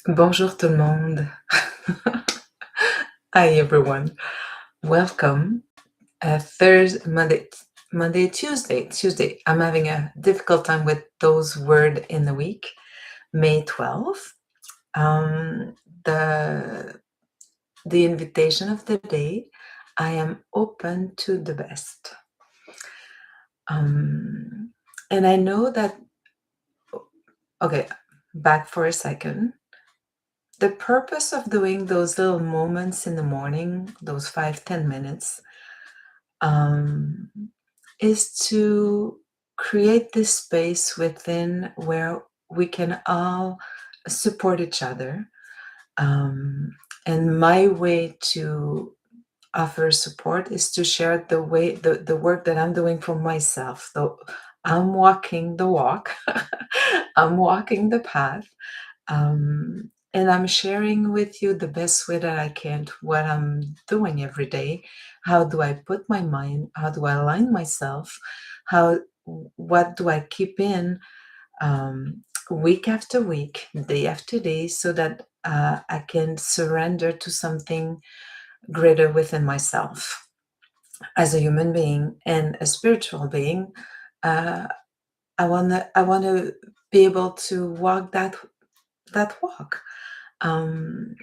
Bonjour tout le monde. Hi everyone. Welcome. Thursday, Monday, Tuesday. I'm having a difficult time with those words in the week. May 12th. Um, the the invitation of the day. I am open to the best. And I know that. Okay, back for a second. The purpose of doing those little moments in the morning, those 5-10 minutes, um, is to create this space within where we can all support each other. And my way to offer support is to share the work that I'm doing for myself. So I'm walking the walk, I'm walking the path. And I'm sharing with you the best way that I can what I'm doing every day. How do I put my mind? How do I align myself? What do I keep in week after week, day after day, so that I can surrender to something greater within myself as a human being and a spiritual being. Uh, I wanna be able to walk that walk. Um,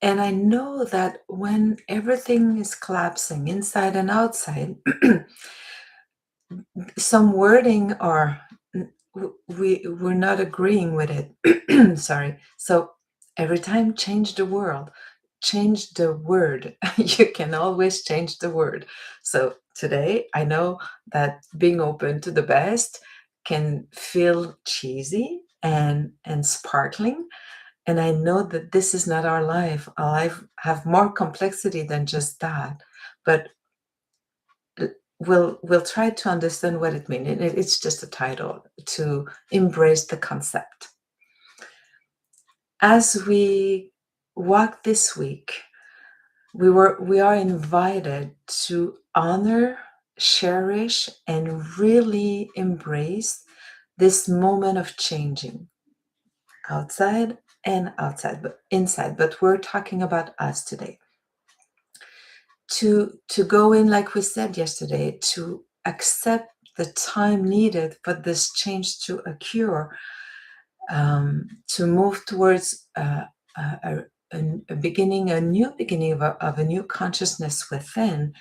and I know that when everything is collapsing inside and outside, some wording or we're not agreeing with it. Sorry. So every time change the world, change the word. You can always change the word. So today I know that being open to the best can feel cheesy and sparkling, and I know that this is not our life. Our life have more complexity than just that. But we'll try to understand what it means. It's just a title to embrace the concept. As we walk this week, we are invited to honor, cherish, and really embrace this moment of changing outside and outside, but inside. But we're talking about us today. To go in, like we said yesterday, to accept the time needed for this change to occur, to move towards a beginning, a new beginning of a new consciousness within.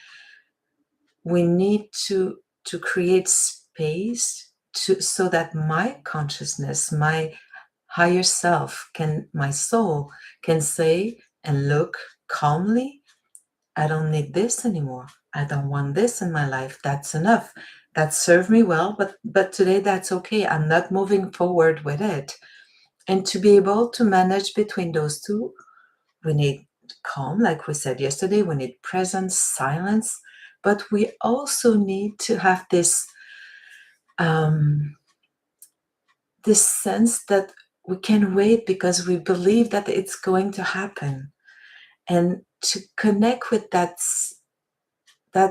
We need to create space so that my consciousness, my higher self, my soul can say and look calmly, I don't need this anymore. I don't want this in my life. That's enough. That served me well, but today that's okay. I'm not moving forward with it. And to be able to manage between those two, we need calm, like we said yesterday. We need presence, silence, but we also need to have this sense that we can wait because we believe that it's going to happen, and to connect with that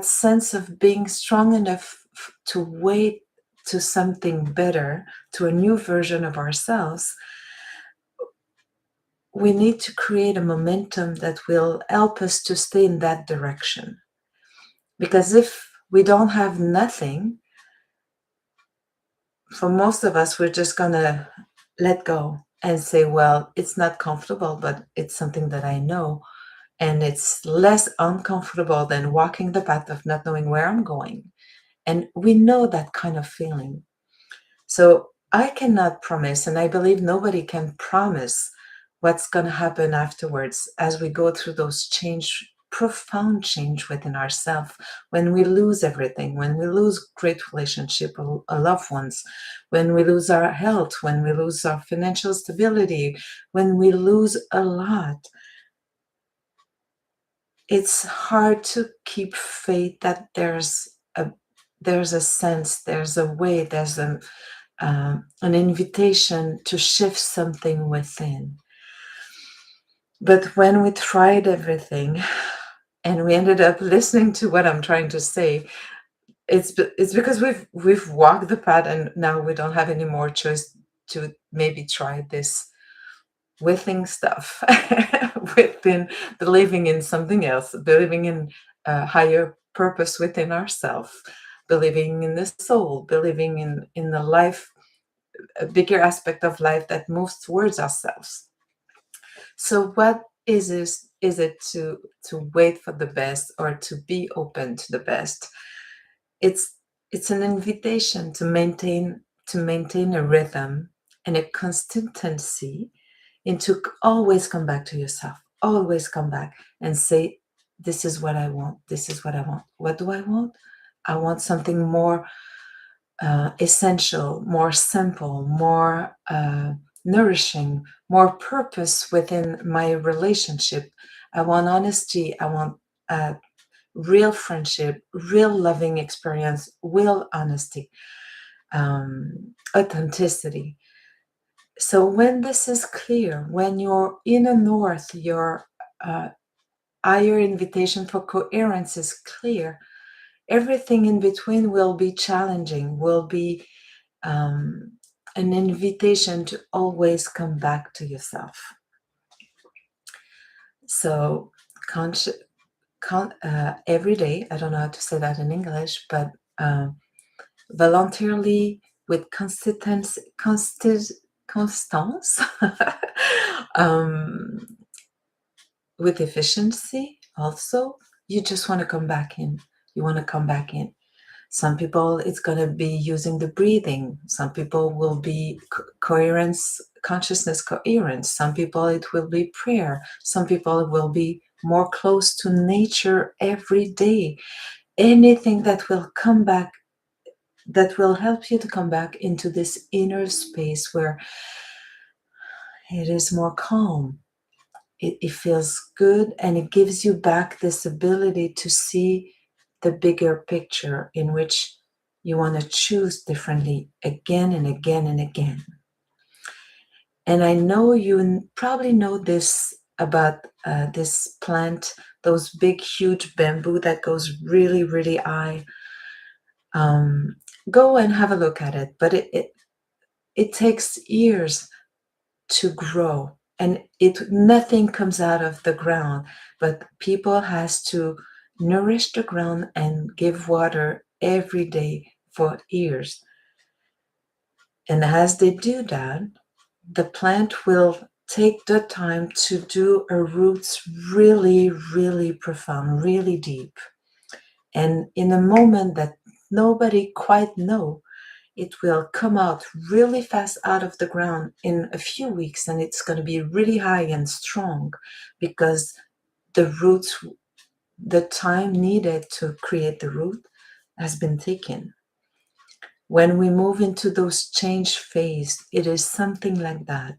sense of being strong enough to wait to something better, to a new version of ourselves. We need to create a momentum that will help us to stay in that direction. Because if we don't have nothing, for most of us, we're just going to let go and say, well, it's not comfortable, but it's something that I know. And it's less uncomfortable than walking the path of not knowing where I'm going. And we know that kind of feeling. So I cannot promise, and I believe nobody can promise what's going to happen afterwards as we go through those profound change within ourselves, when we lose everything, when we lose great relationship, loved ones, when we lose our health, when we lose our financial stability, when we lose a lot. It's hard to keep faith that there's a sense, there's a way, there's an invitation to shift something within. But when we tried everything and we ended up listening to what I'm trying to say, it's because we've walked the path, and now we don't have any more choice to maybe try this within stuff, within believing in something else, believing in a higher purpose within ourselves, believing in the soul, believing in the life, a bigger aspect of life that moves towards ourselves. So what is it to wait for the best or to be open to the best? It's it's an invitation to maintain a rhythm and a consistency, and to always come back to yourself, always come back and say, this is what I want, this is what I want. What do I want? I want something more essential, more simple, more nourishing, more purpose within my relationship. I want honesty. I want real friendship, real loving experience, real honesty, authenticity. So when this is clear, when your inner north, your uh, higher invitation for coherence is clear, everything in between will be challenging, will be um, an invitation to always come back to yourself. So every day, I don't know how to say that in English, but voluntarily, with constance, with efficiency also, you just want to come back in. You want to come back in. Some people, it's going to be using the breathing. Some people will be coherence, consciousness coherence. Some people, it will be prayer. Some people, it will be more close to nature every day. Anything that will come back, that will help you to come back into this inner space where it is more calm. It feels good, and it gives you back this ability to see the bigger picture in which you want to choose differently again and again and again. And I know you probably know this about this plant, those big, huge bamboo that goes really, really high. Go and have a look at it, but it takes years to grow, and nothing comes out of the ground, but people has to nourish the ground and give water every day for years. And as they do that, the plant will take the time to do a roots really, really profound, really deep. And in a moment that nobody quite know, it will come out really fast out of the ground in a few weeks, and it's going to be really high and strong because the roots, the time needed to create the root has been taken. When we move into those change phase, it is something like that.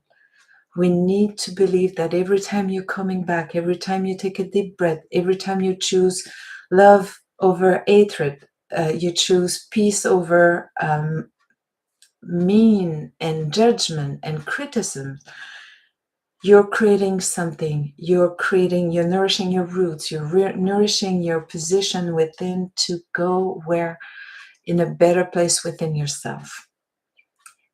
We need to believe that every time you're coming back, every time you take a deep breath, every time you choose love over hatred, you choose peace over mean and judgment and criticism, you're creating something. You're nourishing your roots, you're nourishing your position within to go where in a better place within yourself.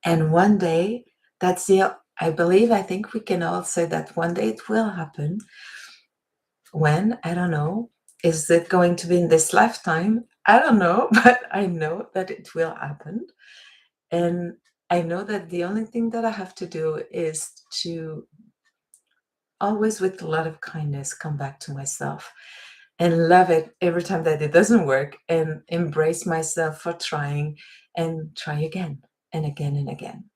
And one day, I think we can all say that one day it will happen. When? I don't know. Is it going to be in this lifetime? I don't know, but I know that it will happen. And I know that the only thing that I have to do is to always, with a lot of kindness, come back to myself and love it every time that it doesn't work, and embrace myself for trying and try again and again and again.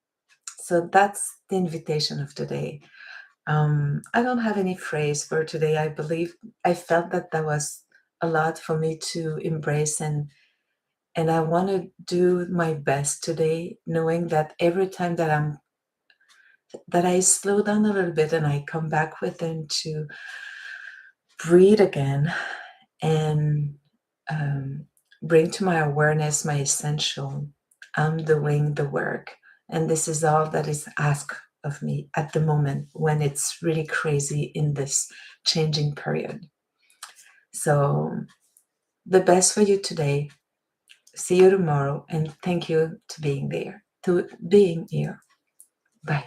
So that's the invitation of today. I don't have any phrase for today. I felt that was a lot for me to embrace, and I want to do my best today, knowing that every time that I slow down a little bit and I come back within to breathe again and bring to my awareness my essential, I'm doing the work. And this is all that is asked of me at the moment when it's really crazy in this changing period. So, the best for you today. See you tomorrow, and thank you to being here. Bye.